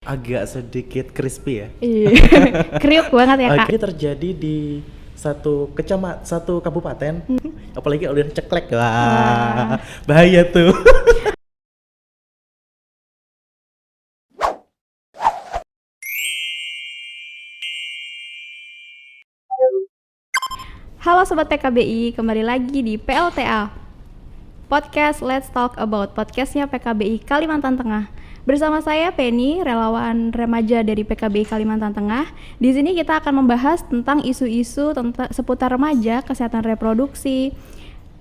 Agak sedikit crispy ya. Iya, kriuk banget ya Kak. Ini terjadi di satu kabupaten, apalagi udah ceklek, wah, bahaya tuh. Halo Sobat PKBI, kembali lagi di PLTA Podcast Let's Talk About, podcastnya PKBI Kalimantan Tengah. Bersama saya Penny, relawan remaja dari PKBI Kalimantan Tengah. Di sini kita akan membahas tentang isu-isu seputar remaja, kesehatan reproduksi.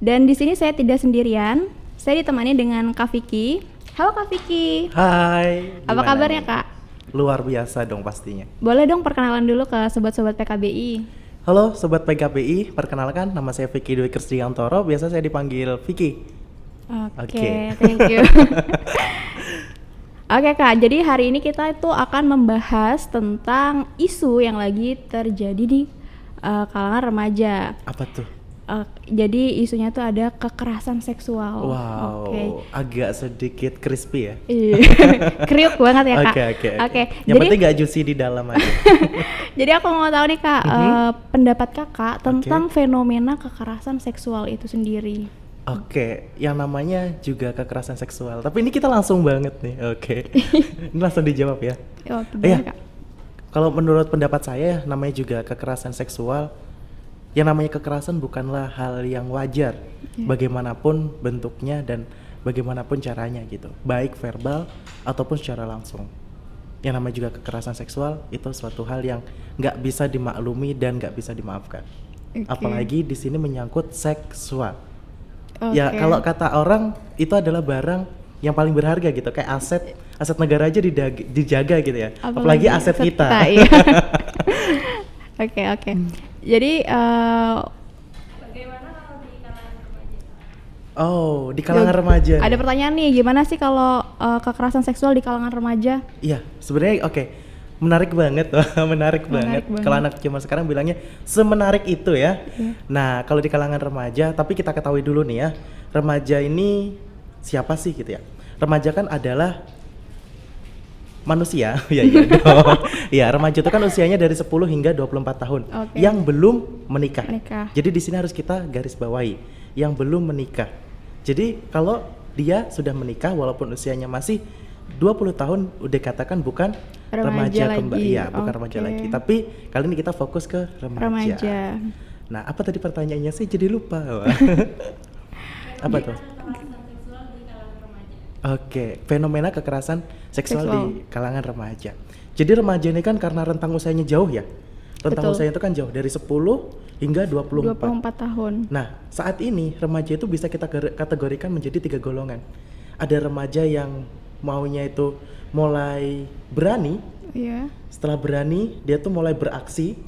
Dan di sini saya tidak sendirian, saya ditemani dengan Kak Vicky. Halo Kak Vicky. Hai. Apa kabarnya Kak? Luar biasa dong pastinya. Boleh dong perkenalan dulu ke sobat-sobat PKBI. Halo Sobat PKBI, perkenalkan nama saya Vicky Dwi Krisdiantoro, biasa saya dipanggil Vicky. Oke, thank you. Oke Kak, jadi hari ini kita itu akan membahas tentang isu yang lagi terjadi di kalangan remaja. Apa tuh? Jadi isunya tuh ada kekerasan seksual. Wow, agak sedikit crispy ya. Iya, kriuk banget ya Kak. Oke. Yang penting gak juicy di dalam aja. Jadi aku mau tahu nih Kak, pendapat Kakak tentang fenomena kekerasan seksual itu sendiri. Oke, yang namanya juga kekerasan seksual. Tapi ini kita langsung banget nih. Oke. Ini langsung dijawab ya. Gimana Kak? Kalau menurut pendapat saya, namanya juga kekerasan seksual. Yang namanya kekerasan bukanlah hal yang wajar, bagaimanapun bentuknya dan bagaimanapun caranya gitu, baik verbal ataupun secara langsung. Yang namanya juga kekerasan seksual itu suatu hal yang nggak bisa dimaklumi dan nggak bisa dimaafkan. Apalagi di sini menyangkut seksual. Ya kalau kata orang itu adalah barang yang paling berharga gitu, kayak aset negara aja dijaga gitu ya. Apalagi aset kita. Iya. Oke. Jadi bagaimana kalau di kalangan remaja? Oh, di kalangan remaja. Ada pertanyaan nih, gimana sih kalau kekerasan seksual di kalangan remaja? Iya, sebenarnya menarik banget, menarik banget. Kalau anak zaman sekarang bilangnya semenarik itu ya. Nah, kalau di kalangan remaja, tapi kita ketahui dulu nih ya, remaja ini siapa sih gitu ya? Remaja kan adalah manusia, ya dong. Ya, remaja itu kan usianya dari 10 hingga 24 tahun yang belum menikah. Jadi di sini harus kita garis bawahi, yang belum menikah. Jadi kalau dia sudah menikah walaupun usianya masih 20 tahun udah katakan bukan remaja kembali. Ya, bukan remaja lagi. Tapi kali ini kita fokus ke remaja. Nah, apa tadi pertanyaannya sih? Jadi lupa. Apa tuh? Oke, fenomena kekerasan seksual di kalangan remaja. Jadi remaja ini kan karena rentang usianya jauh ya. Rentang usianya itu kan jauh, dari 10 hingga 24 tahun. Nah, saat ini remaja itu bisa kita kategorikan menjadi 3 golongan. Ada remaja yang maunya itu mulai berani. Setelah berani, dia tuh mulai beraksi.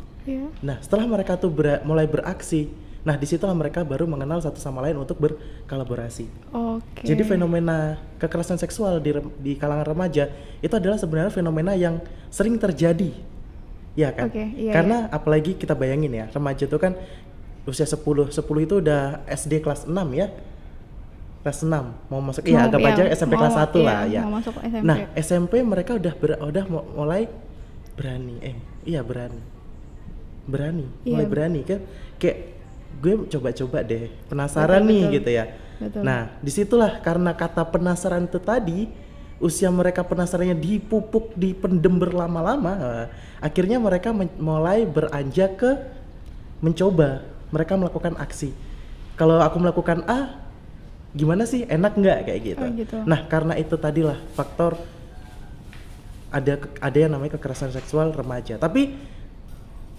Nah, setelah mereka tuh mulai beraksi, nah disitulah mereka baru mengenal satu sama lain untuk berkolaborasi. Jadi fenomena kekerasan seksual di kalangan remaja itu adalah sebenarnya fenomena yang sering terjadi, ya kan? Karena apalagi kita bayangin ya, remaja itu kan usia 10 itu udah SD kelas 6 ya, kelas 6 mau masuk, anggap aja SMP kelas 1 lah ya. Nah SMP mereka udah mulai berani, mulai berani kan, kayak gue coba-coba deh, penasaran gitu ya. Nah, disitulah karena kata penasaran itu tadi, usia mereka penasarannya dipupuk, dipendem berlama-lama, akhirnya mereka mulai beranjak ke mencoba, mereka melakukan aksi. Kalau aku melakukan A, gimana sih, enak nggak kayak gitu. Nah, karena itu tadilah faktor ada yang namanya kekerasan seksual remaja. Tapi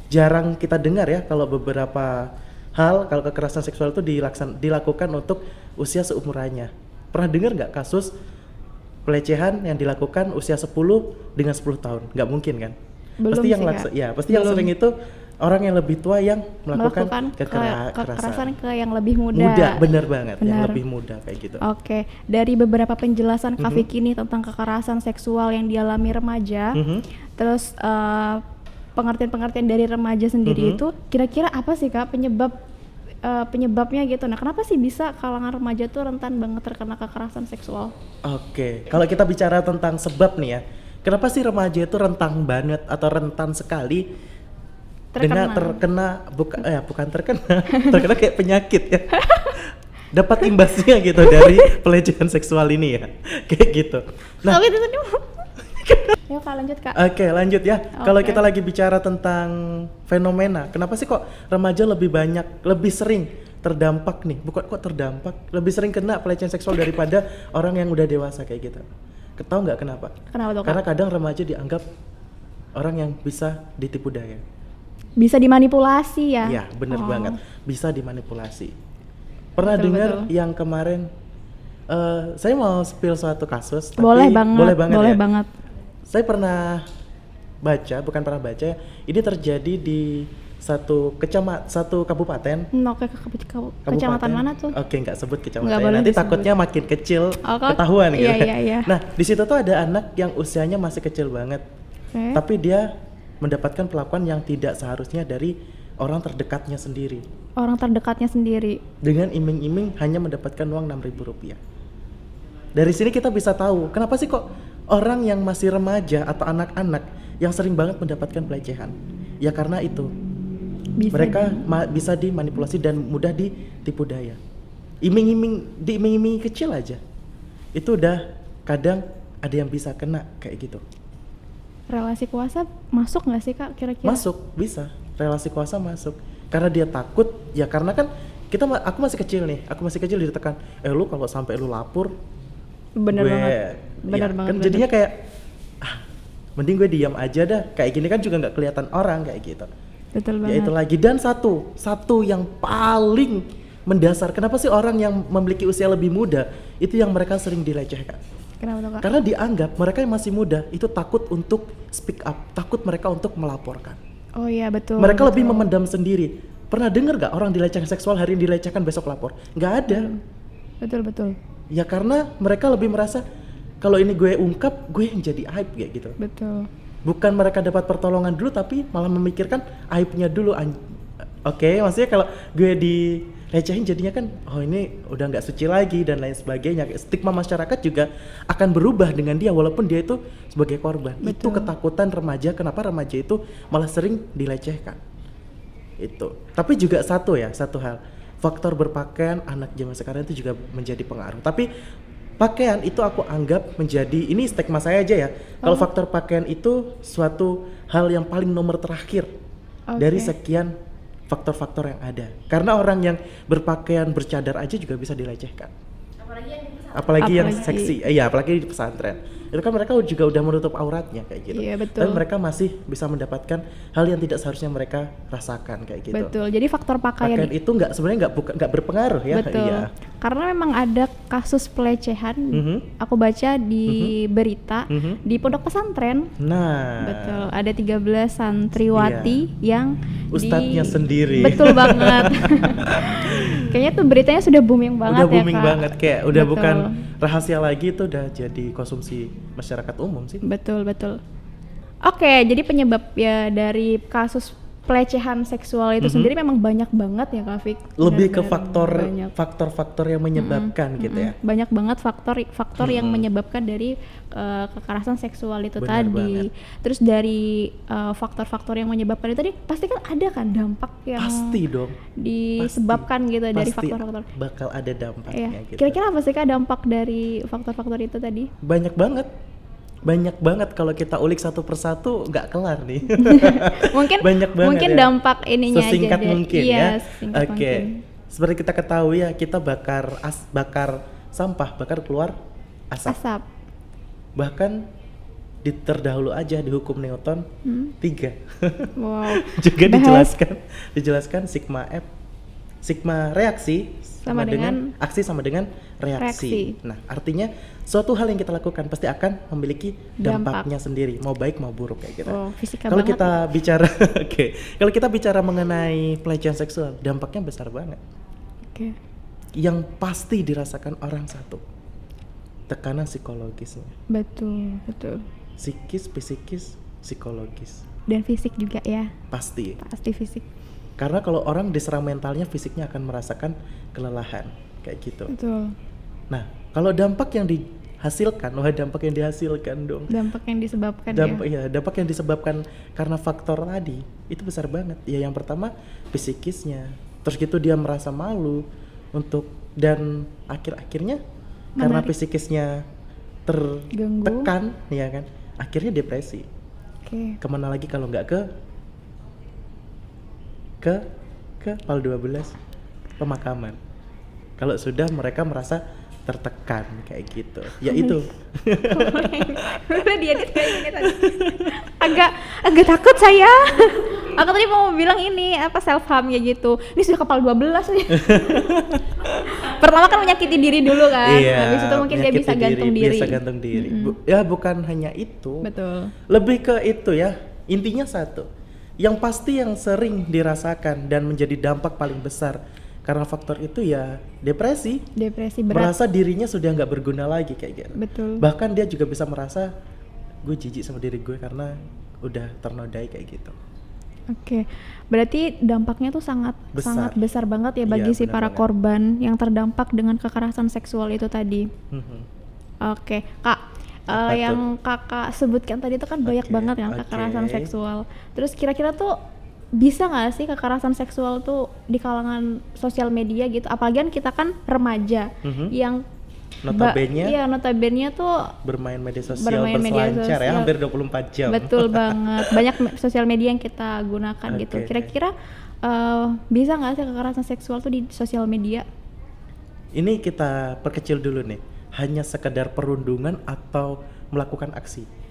jarang kita dengar ya kalau beberapa kalau kekerasan seksual itu dilakukan untuk usia seumurannya. Pernah dengar nggak kasus pelecehan yang dilakukan usia 10 dengan 10 tahun? Nggak mungkin kan? Pasti yang sering itu orang yang lebih tua yang melakukan kekerasan ke yang lebih muda. Bener banget, yang lebih muda kayak gitu. Dari beberapa penjelasan Kak Vicky ini tentang kekerasan seksual yang dialami remaja, terus pengertian dari remaja sendiri itu kira-kira apa sih Kak penyebabnya gitu. Nah, kenapa sih bisa kalangan remaja tuh rentan banget terkena kekerasan seksual? Kalau kita bicara tentang sebab nih ya. Kenapa sih remaja itu rentan banget atau rentan sekali dengan terkena bukan terkena kayak penyakit ya. Dapat imbasnya gitu dari pelecehan seksual ini ya. Kayak gitu. Nah, yuk Kak, lanjut Kak. Oke, lanjut ya. Kalau kita lagi bicara tentang fenomena, kenapa sih kok remaja lebih sering terdampak nih? Bukan kok terdampak, lebih sering kena pelecehan seksual daripada orang yang udah dewasa kayak gitu. Tahu nggak kenapa? Kenapa tuh Kak? Karena kadang remaja dianggap orang yang bisa ditipu daya. Bisa dimanipulasi ya? Iya, bener banget. Bisa dimanipulasi. Pernah dengar yang kemarin, saya mau spill suatu kasus. Boleh tapi boleh banget. Saya pernah bukan pernah baca. Ini terjadi di satu kabupaten. Oke, kecamatan mana tuh? Oke, nggak sebut kecamatan. Nanti takutnya makin kecil ketahuan gitu. Iya. Nah, di situ tuh ada anak yang usianya masih kecil banget. Tapi dia mendapatkan perlakuan yang tidak seharusnya dari orang terdekatnya sendiri. Dengan iming-iming hanya mendapatkan uang Rp6.000. Dari sini kita bisa tahu kenapa sih kok orang yang masih remaja atau anak-anak yang sering banget mendapatkan pelecehan. Ya karena itu. Mereka bisa dimanipulasi dan mudah ditipu daya. Diiming-iming kecil aja. Itu udah kadang ada yang bisa kena kayak gitu. Relasi kuasa masuk nggak sih Kak kira-kira? Masuk, bisa. Relasi kuasa masuk. Karena dia takut, ya karena kan aku masih kecil ditekan. Lu kalau sampai lu lapor, bener banget. Kan jadinya kayak mending gue diam aja dah. Kayak gini kan juga nggak kelihatan orang kayak gitu. Betul banget. Ya itu lagi. Dan satu yang paling mendasar, kenapa sih orang yang memiliki usia lebih muda itu yang mereka sering dilecehkan? Kenapa tuh Kak? Karena dianggap mereka yang masih muda itu takut untuk speak up, takut mereka untuk melaporkan. Oh iya betul. Mereka lebih memendam sendiri. Pernah dengar gak orang dilecehkan seksual hari ini dilecehkan besok lapor? Gak ada. Betul. Ya karena mereka lebih merasa kalau ini gue ungkap, gue yang jadi aib kayak gitu. Betul. Bukan mereka dapat pertolongan dulu, tapi malah memikirkan aibnya dulu. Oke, maksudnya kalau gue dilecehin jadinya kan, oh ini udah nggak suci lagi dan lain sebagainya. Stigma masyarakat juga akan berubah dengan dia walaupun dia itu sebagai korban. Betul. Itu ketakutan remaja. Kenapa remaja itu malah sering dilecehkan? Itu. Tapi juga satu hal, faktor berpakaian anak zaman sekarang itu juga menjadi pengaruh. Tapi pakaian itu aku anggap menjadi, ini stigma saya aja ya. Kalau faktor pakaian itu suatu hal yang paling nomor terakhir dari sekian faktor-faktor yang ada. Karena orang yang berpakaian bercadar aja juga bisa dilecehkan. Apalagi yang seksi. Iya, apalagi di pesantren. Itu kan mereka juga udah menutup auratnya kayak gitu. Iya, betul. Dan mereka masih bisa mendapatkan hal yang tidak seharusnya mereka rasakan kayak gitu. Betul. Jadi faktor pakaian itu sebenarnya nggak berpengaruh ya. Betul. Iya. Karena memang ada kasus pelecehan. Aku baca di berita di pondok pesantren. Nah. Betul. Ada 13 santriwati yang ustadznya sendiri. Betul banget. Kayaknya tuh beritanya sudah booming banget. Udah booming Kak. banget, kayak udah bukan rahasia lagi, itu udah jadi konsumsi masyarakat umum sih. Betul. Oke, jadi penyebab ya dari kasus pelecehan seksual itu sendiri memang banyak banget ya Kak Fik. Lebih ke faktor-faktor yang menyebabkan gitu ya. Banyak banget faktor yang menyebabkan dari kekerasan seksual itu tadi. Terus dari faktor-faktor yang menyebabkan itu tadi pasti kan ada kan dampak yang pasti dong disebabkan gitu pasti dari faktor-faktor. Bakal ada dampaknya gitu. Kira-kira apa sih Kak dampak dari faktor-faktor itu tadi? Banyak banget kalau kita ulik satu persatu nggak kelar nih. mungkin ya. Dampak ininya sesingkat aja mungkin iya, ya. Oke. Seperti kita ketahui ya, kita bakar sampah, bakar keluar asap. Bahkan terdahulu aja di hukum Newton 3. Wow. Juga dijelaskan sigma reaksi sama dengan aksi sama dengan reaksi. Nah, artinya suatu hal yang kita lakukan pasti akan memiliki dampaknya sendiri, mau baik mau buruk kayak gitu. Kalau kita bicara kalau kita bicara mengenai pelecehan seksual, dampaknya besar banget. Yang pasti dirasakan orang satu, tekanan psikologisnya. Betul. Psikis, psikologis. Dan fisik juga ya. Pasti fisik. Karena kalau orang diserang mentalnya, fisiknya akan merasakan kelelahan kayak gitu. Betul. Nah, kalau dampak yang dihasilkan, dampak yang dihasilkan dong. Dampak yang disebabkan Dampak yang disebabkan karena faktor tadi itu besar banget. Ya yang pertama psikisnya, terus gitu dia merasa malu dan akhirnya karena psikisnya tertekan, ya kan, akhirnya depresi. Kemana lagi kalau nggak ke PAL 12 pemakaman. Kalau sudah mereka merasa tertekan kayak gitu, ya itu. Udah diedit kayak gini tadi. Agak takut saya. Aku tadi mau bilang ini self harm ya gitu. Ini sudah kepal 12 nih. Pertama kan menyakiti diri dulu kan. Habis itu mungkin dia bisa gantung diri. Bisa gantung diri. Ya bukan hanya itu. Betul. Lebih ke itu ya. Intinya satu. Yang pasti yang sering dirasakan dan menjadi dampak paling besar karena faktor itu ya depresi berat, merasa dirinya sudah nggak berguna lagi kayak gitu. Betul. Bahkan dia juga bisa merasa gue jijik sama diri gue karena udah ternodai kayak gitu. Oke, berarti dampaknya tuh sangat besar banget ya bagi si para korban yang terdampak dengan kekerasan seksual itu tadi. Oke, Kak, yang kakak sebutkan tadi itu kan banyak banget kan kekerasan seksual. Terus kira-kira tuh bisa nggak sih kekerasan seksual tuh di kalangan sosial media gitu? Apalagi kan kita kan remaja yang notabene tuh bermain media sosial berselancar ya hampir 24 jam. Betul banget. Banyak sosial media yang kita gunakan gitu. Kira-kira bisa nggak sih kekerasan seksual tuh di sosial media? Ini kita perkecil dulu nih. Hanya sekedar perundungan atau melakukan aksi?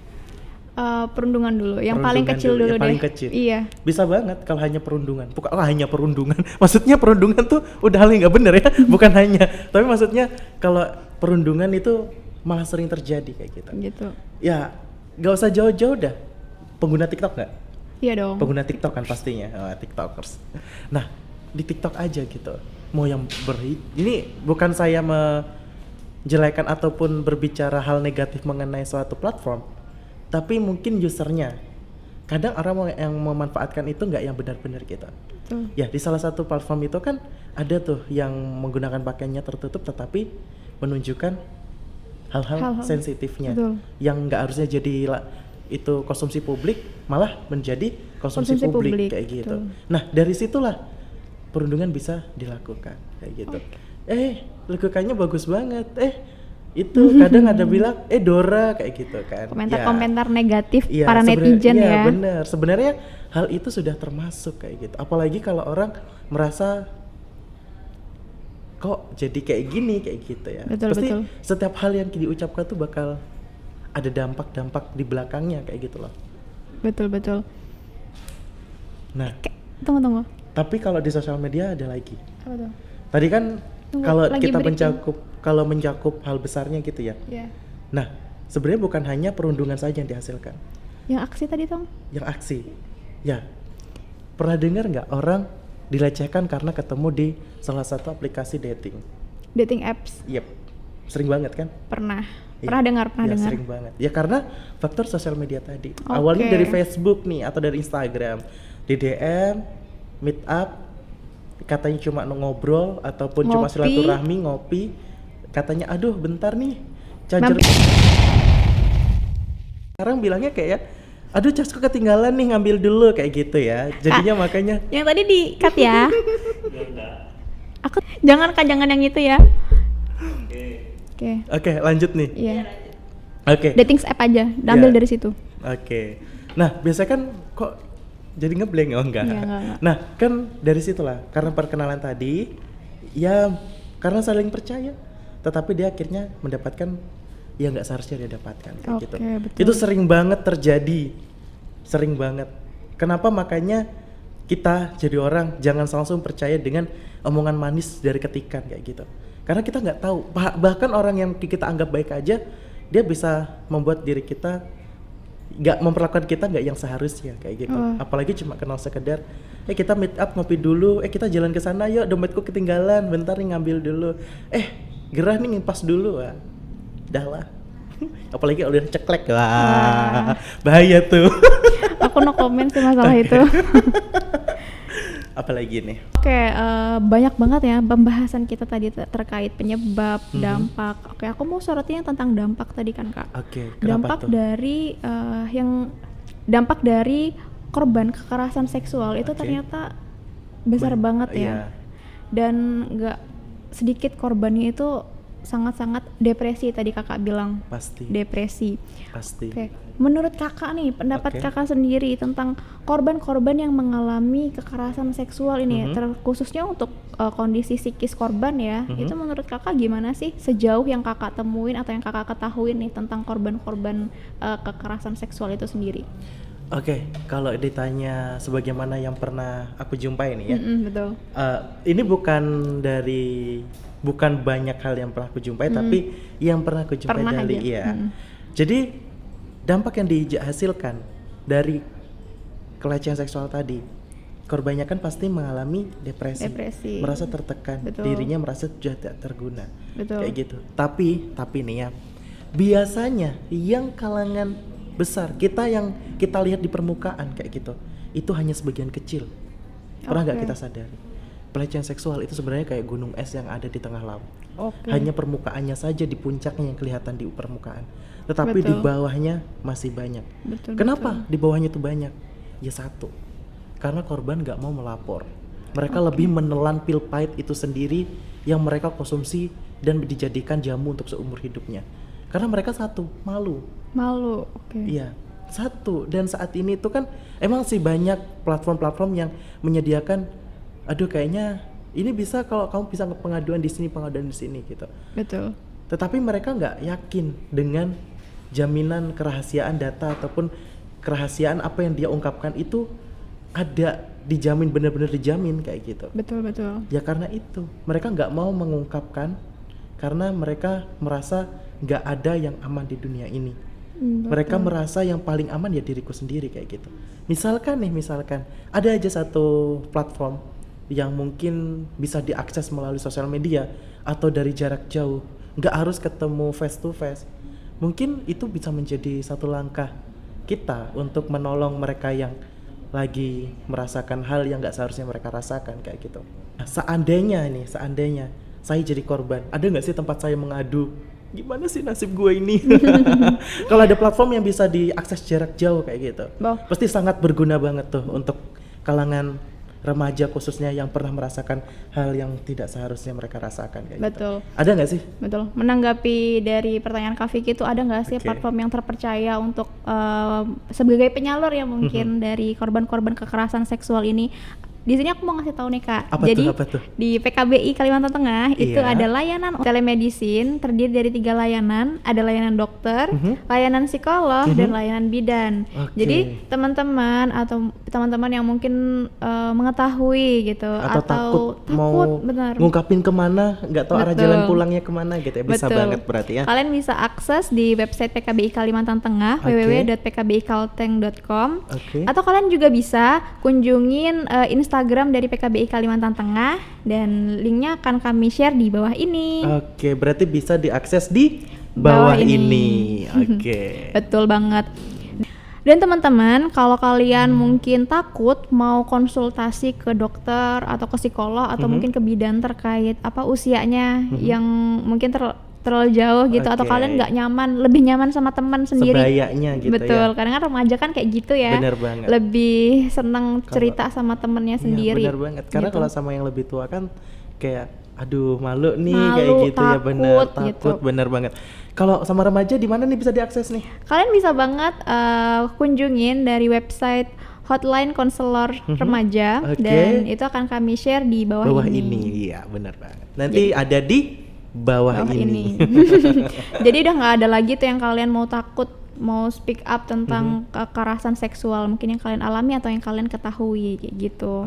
Perundungan dulu, yang paling kecil dulu deh. Paling kecil. Iya. Bisa banget kalau hanya perundungan. Bukan hanya perundungan. Maksudnya perundungan tuh udah hal yang nggak bener ya. Bukan hanya. Tapi maksudnya kalau perundungan itu malah sering terjadi kayak gitu. Ya, nggak usah jauh-jauh dah. Pengguna TikTok nggak? Iya dong. Pengguna TikTok kan pastinya. TikTokers. Nah, di TikTok aja gitu. Mau yang ini bukan saya menjelekan ataupun berbicara hal negatif mengenai suatu platform. Tapi mungkin usernya, kadang orang yang memanfaatkan itu nggak yang benar-benar gitu. Ya di salah satu platform itu kan ada tuh yang menggunakan pakaiannya tertutup tetapi menunjukkan hal-hal sensitifnya. Yang nggak harusnya jadi itu konsumsi publik malah menjadi konsumsi publik kayak gitu. Nah dari situlah perundungan bisa dilakukan kayak gitu. Lakukannya bagus banget. Itu kadang ada bilang Dora kayak gitu kan. Komentar-komentar negatif para netizen ya. Iya benar. Sebenarnya hal itu sudah termasuk kayak gitu. Apalagi kalau orang merasa kok jadi kayak gini kayak gitu ya. Pasti setiap hal yang diucapkan tuh bakal ada dampak-dampak di belakangnya kayak gitu loh. Betul. Nah, tunggu. Tapi kalau di sosial media ada lagi. Apa tuh? Tadi kan kalau kita mencakup hal besarnya gitu ya. Nah, sebenarnya bukan hanya perundungan saja yang dihasilkan. Yang aksi tadi Tong? Yang aksi. Ya. Pernah dengar nggak orang dilecehkan karena ketemu di salah satu aplikasi dating apps? Yep. Sering banget kan? Pernah dengar. Sering banget. Ya karena faktor sosial media tadi. Awalnya dari Facebook nih atau dari Instagram. Di DM, meet up, katanya cuma ngobrol ataupun cuma silaturahmi, ngopi. Katanya aduh bentar nih charger. Sekarang bilangnya kayak aduh casku ketinggalan nih ngambil dulu kayak gitu ya. Jadinya makanya yang tadi di cut ya. Aku jangan yang itu ya. Oke, lanjut nih. Iya. Oke. Dating app aja, ambil dari situ. Oke. Nah, biasanya kan kok jadi ngeblank enggak? Nah, kan dari situlah karena perkenalan tadi ya karena saling percaya. Tetapi dia akhirnya mendapatkan yang nggak seharusnya dia dapatkan kayak gitu. Betul. Itu sering banget terjadi, sering banget. Kenapa makanya kita jadi orang jangan langsung percaya dengan omongan manis dari ketikan kayak gitu. Karena kita nggak tahu, bahkan orang yang kita anggap baik aja, dia bisa membuat diri kita nggak memperlakukan kita nggak yang seharusnya kayak gitu. Apalagi cuma kenal sekedar, kita meet up ngopi dulu, kita jalan ke sana yuk, dompetku ketinggalan, bentar nih ngambil dulu. Gerah nih ngimpas dulu, dah lah. Apalagi udah ceklek, bahaya tuh. Aku no comment sih masalah itu. Apalagi nih? Oke, banyak banget ya pembahasan kita tadi terkait penyebab, dampak. Oke, aku mau sorotin yang tentang dampak tadi kan Kak. Oke, Dampak kenapa tuh? dari dampak dari korban kekerasan seksual itu ternyata besar banget ya. Iya. Dan nggak sedikit korbannya itu sangat-sangat depresi tadi Kakak bilang. Pasti. Depresi. Pasti. Oke. Menurut Kakak nih, pendapat Kakak sendiri tentang korban-korban yang mengalami kekerasan seksual ini, terkhususnya untuk kondisi psikis korban ya, itu menurut Kakak gimana sih sejauh yang Kakak temuin atau yang Kakak ketahui nih tentang korban-korban kekerasan seksual itu sendiri? Oke, kalau ditanya sebagaimana yang pernah aku jumpai nih ya, Betul. Ini bukan banyak hal yang pernah aku jumpai, tapi yang pernah aku jumpai dari Jadi dampak yang dihasilkan dari pelecehan seksual tadi, korbannya kan pasti mengalami depresi. Merasa tertekan, dirinya merasa sudah tidak terguna, kayak gitu. Tapi nih ya, biasanya yang kalangan besar yang kita lihat di permukaan kayak gitu, itu hanya sebagian kecil. Pernah nggak kita sadari? Pelecehan seksual itu sebenarnya kayak gunung es yang ada di tengah laut. Hanya permukaannya saja, di puncaknya yang kelihatan di permukaan, tetapi di bawahnya masih banyak. Kenapa di bawahnya itu banyak? Ya satu, karena korban nggak mau melapor. Mereka lebih menelan pil pahit itu sendiri yang mereka konsumsi dan dijadikan jamu untuk seumur hidupnya. Karena mereka malu. Iya, satu. Dan saat ini itu kan emang sih banyak platform-platform yang menyediakan, aduh kayaknya ini bisa kalau kamu bisa pengaduan di sini gitu. Betul. Tetapi mereka nggak yakin dengan jaminan kerahasiaan data ataupun kerahasiaan apa yang dia ungkapkan itu ada dijamin, benar-benar dijamin kayak gitu. Betul. Ya karena itu mereka nggak mau mengungkapkan karena mereka merasa nggak ada yang aman di dunia ini. Mereka merasa yang paling aman ya diriku sendiri kayak gitu. Misalkan ada aja satu platform yang mungkin bisa diakses melalui sosial media atau dari jarak jauh, nggak harus ketemu face to face. Mungkin itu bisa menjadi satu langkah kita untuk menolong mereka yang lagi merasakan hal yang nggak seharusnya mereka rasakan kayak gitu. Nah, seandainya saya jadi korban, ada nggak sih tempat saya mengadu? Gimana sih nasib gue ini? Kalau ada platform yang bisa diakses jarak jauh kayak gitu, pasti sangat berguna banget tuh untuk kalangan remaja khususnya yang pernah merasakan hal yang tidak seharusnya mereka rasakan kayak gitu. Ada nggak sih? Betul. Menanggapi dari pertanyaan Kak Vicky itu, ada nggak sih platform yang terpercaya untuk sebagai penyalur ya mungkin dari korban-korban kekerasan seksual ini? Di sini aku mau ngasih tahu nih Kak. Apa tuh? Di PKBI Kalimantan Tengah itu ada layanan telemedicine terdiri dari 3 layanan. Ada layanan dokter, layanan psikolog, dan layanan bidan. Jadi teman-teman yang mungkin mengetahui gitu atau takut mau ngungkapin kemana, nggak tahu arah jalan pulangnya kemana gitu ya, bisa banget berarti ya. Kalian bisa akses di website PKBI Kalimantan Tengah, www.pkbikalteng.com, atau kalian juga bisa kunjungin Instagram dari PKBI Kalimantan Tengah dan linknya akan kami share di bawah ini. Oke, berarti bisa diakses di bawah ini. Oke. Betul banget. Dan teman-teman, kalau kalian mungkin takut mau konsultasi ke dokter atau ke psikolog atau mungkin ke bidan terkait usianya yang mungkin terlalu jauh gitu, atau kalian nggak nyaman, lebih nyaman sama teman sendiri, sebayanya gitu. Betul, karena kan remaja kan kayak gitu ya. Bener banget. Lebih seneng cerita sama temennya sendiri. Bener banget, karena kalau sama yang lebih tua kan kayak aduh malu nih, kayak gitu, takut, ya bener, takut gitu. Bener banget. Kalau sama remaja di mana nih bisa diakses nih? Kalian bisa banget kunjungin dari website hotline konselor remaja, dan itu akan kami share di bawah ini. Iya bener banget. Nanti ada di bawah ini. Jadi udah nggak ada lagi tuh yang kalian mau takut mau speak up tentang kekerasan seksual mungkin yang kalian alami atau yang kalian ketahui kayak gitu.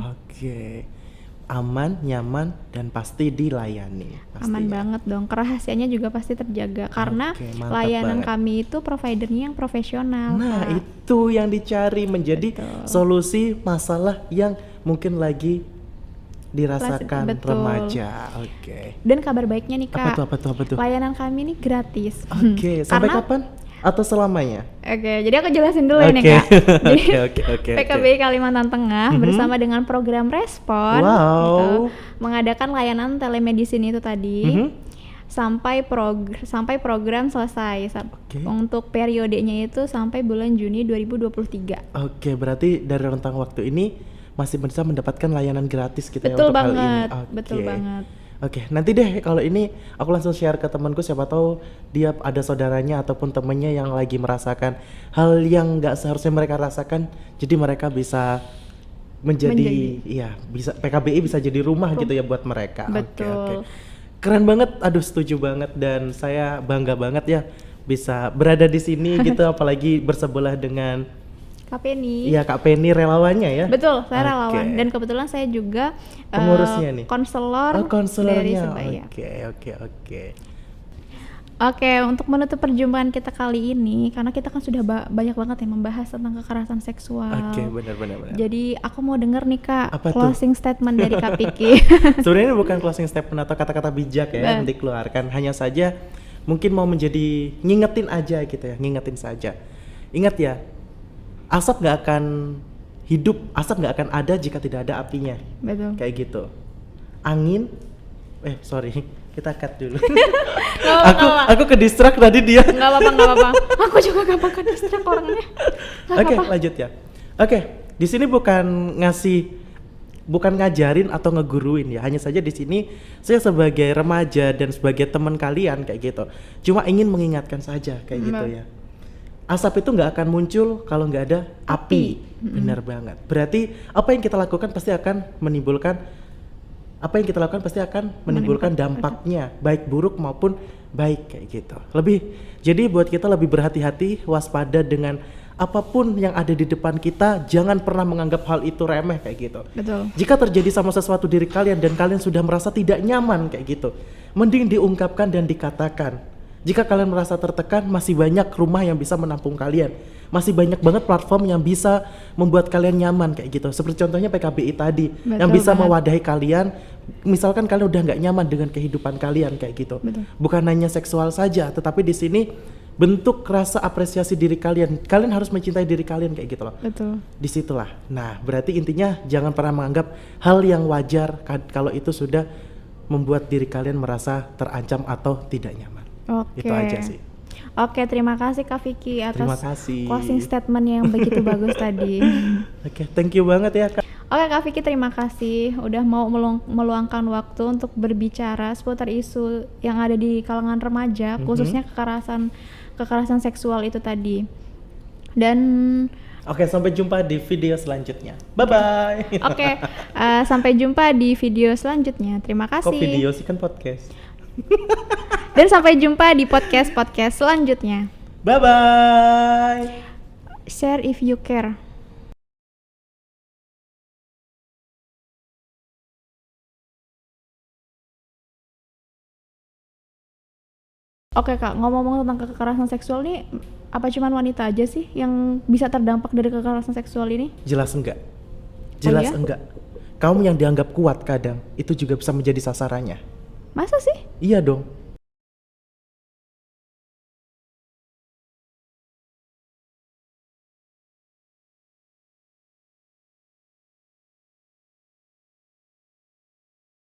Aman, nyaman, dan pasti dilayani. Aman banget dong, kerahasiaannya juga pasti terjaga karena layanan kami itu providernya yang profesional. Nah itu yang dicari, menjadi solusi masalah yang mungkin lagi dirasakan remaja. Dan kabar baiknya nih Kak, apa tuh? layanan kami ini gratis. Sampai kapan? atau selamanya? Oke, jadi aku jelasin dulu ini Kak. Jadi Oke. PKBI Kalimantan Tengah bersama dengan program Respon gitu, mengadakan layanan telemedicine itu tadi sampai program selesai. Untuk periodenya itu sampai bulan Juni 2023. Oke, berarti dari rentang waktu ini masih bisa mendapatkan layanan gratis gitu betul ya untuk banget, hal ini. Betul banget. Oke, nanti deh kalau ini aku langsung share ke temanku, siapa tahu dia ada saudaranya ataupun temennya yang lagi merasakan hal yang nggak seharusnya mereka rasakan, jadi mereka bisa menjadi ya bisa PKBI bisa jadi rumah gitu ya buat mereka. Betul. Oke. Keren banget, aduh setuju banget dan saya bangga banget ya bisa berada di sini gitu apalagi bersebelah dengan Kak Penny. Iya, Kak Penny relawannya ya. Betul, saya relawan dan kebetulan saya juga pengurusnya nih. Konselor dari Sebaya. Oke. Oke, untuk menutup perjumpaan kita kali ini karena kita kan sudah banyak banget yang membahas tentang kekerasan seksual. Oke, benar. Jadi aku mau denger nih Kak, closing statement dari Kak Piki. Sebenarnya ini bukan closing statement atau kata-kata bijak ya yang dikeluarkan, hanya saja mungkin mau menjadi ngingetin aja gitu ya, ngingetin saja. Ingat ya, asap nggak akan hidup, asap nggak akan ada jika tidak ada apinya. Betul. Kayak gitu. Angin, kita cut dulu. aku ke distract tadi dia. Nggak apa-apa. Aku juga gampang ke distract orangnya. Oke, lanjut ya. Oke, di sini bukan ngajarin atau ngeguruin ya. Hanya saja di sini saya sebagai remaja dan sebagai teman kalian kayak gitu. Cuma ingin mengingatkan saja kayak gitu ya. Asap itu nggak akan muncul kalau nggak ada api. Benar banget. Berarti apa yang kita lakukan pasti akan menimbulkan dampaknya, baik buruk maupun baik kayak gitu. Jadi buat kita lebih berhati-hati, waspada dengan apapun yang ada di depan kita, jangan pernah menganggap hal itu remeh kayak gitu. Betul. Jika terjadi sama sesuatu diri kalian dan kalian sudah merasa tidak nyaman kayak gitu, mending diungkapkan dan dikatakan. Jika kalian merasa tertekan, masih banyak rumah yang bisa menampung kalian. Masih banyak banget platform yang bisa membuat kalian nyaman kayak gitu. Seperti contohnya PKBI tadi, yang bisa mewadahi kalian. Misalkan kalian udah nggak nyaman dengan kehidupan kalian kayak gitu. Betul. Bukan hanya seksual saja, tetapi di sini bentuk rasa apresiasi diri kalian. Kalian harus mencintai diri kalian kayak gitu loh. Betul. Disitulah. Nah, berarti intinya jangan pernah menganggap hal yang wajar kalau itu sudah membuat diri kalian merasa terancam atau tidak nyaman. Oke. Itu aja sih. Oke, terima kasih Kak Vicky atas closing statement yang begitu bagus tadi. Oke, thank you banget ya Kak. Oke Kak Vicky, terima kasih udah mau meluangkan waktu untuk berbicara seputar isu yang ada di kalangan remaja, khususnya kekerasan seksual itu tadi. Dan Oke, sampai jumpa di video selanjutnya. Bye-bye. Oke, sampai jumpa di video selanjutnya. Terima kasih. Kok video sih, kan podcast. Dan sampai jumpa di podcast selanjutnya. Bye-bye. Share if you care. Oke Kak, ngomong-ngomong tentang kekerasan seksual nih, apa cuman wanita aja sih yang bisa terdampak dari kekerasan seksual ini? Jelas enggak. Enggak. Kamu yang dianggap kuat kadang, itu juga bisa menjadi sasarannya. Masa sih? Iya dong.